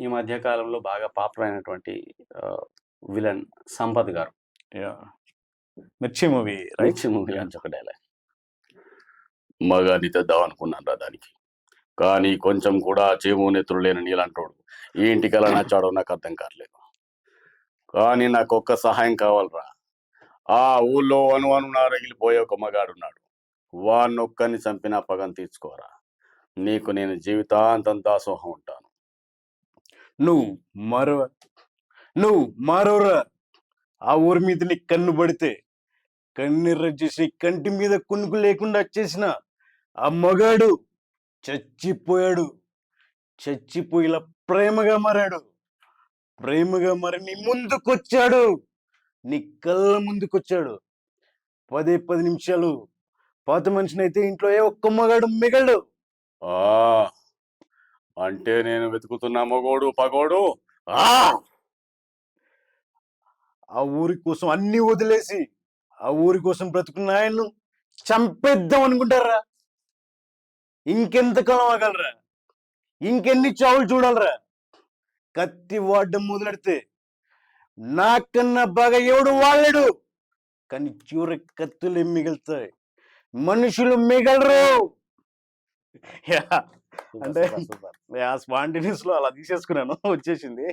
ఈ మధ్య కాలంలో బాగా పాపులర్ అయినటువంటి విలన్ సంపత్ గారు. యాహ్! 'మిర్చి' మూవీ రైట్? 'మిర్చి' మూవీ నుంచి ఒక డైలాగ్. మగాడిని తెద్దాం అనుకున్నానురా దానికి. కానీ కొంచెం కూడా చీము నెత్తురు లేని నీలాంటోడు ఈ ఇంటికెలా నచ్చాడో నాకు అర్థం కావట్లేదు. కానీ నాకొక్క సహాయం కావాలిరా. ఆ ఊళ్ళో అణువణువున రగిలిపోయే ఒక మగాడున్నాడు. వాడినొక్కడిని చంపినా పగని తీర్చుకోరా. నీకు నేను జీవితాంతం దాసోహం ఉంటాను. నువ్వు మారవరా. ఆ ఊరి మీద నీ కన్ను పడితే కన్నెర్ర చేసి కంటి మీద కునుకు లేకుండా చేసిన ఆ మగాడు చచ్చిపోయాడు. చచ్చిపోయేలా ప్రేమగా మారాడు. ప్రేమగా మారి నీ ముందుకొచ్చాడు. నీ కళ్ళ ముందుకొచ్చాడు. 10 నిమిషాలు పాత మనిషినైతే ఇంట్లో ఏ ఒక్క మగాడు మిగలడు. ఆ అంటే నేను వెతుకుతున్న మగోడు పగోడు ఆ ఊరి కోసం అన్ని వదిలేసి ఆ ఊరి కోసం బ్రతుకున్న ఆయన్ను చంపేద్దాం అనుకుంటారా? ఇంకెంతకాలం ఆగలరా? ఇంకెన్ని చావులు చూడాలరా? కత్తి వాడడం మొదలెడితే నాకన్నా బాగా ఎవడు వాడలేడు. కానీ చివరి కత్తులే మిగులుతాయి, మనుషులు మిగలరు. అంటే స్పాంటినియస్ లో అలా తీసేసుకున్నాను, వచ్చేసింది.